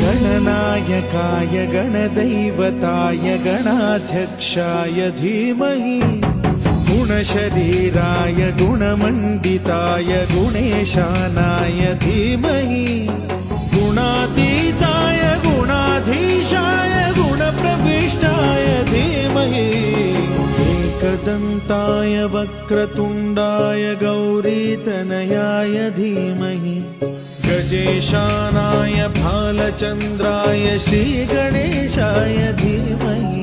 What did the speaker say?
गणनायकाय गणदैवताय गणाध्यक्षाय धीमहि गुणशरीराय गुणमण्डिताय गुणेशानाय धीमहि गुणातीताय गुणाधीशाय गुणप्रविष्टाय धीमहि एकदन्ताय वक्रतुण्डाय गौरीतनयाय धीमहि गजेशानाय भालचन्द्राय श्रीगणेशाय धीमहि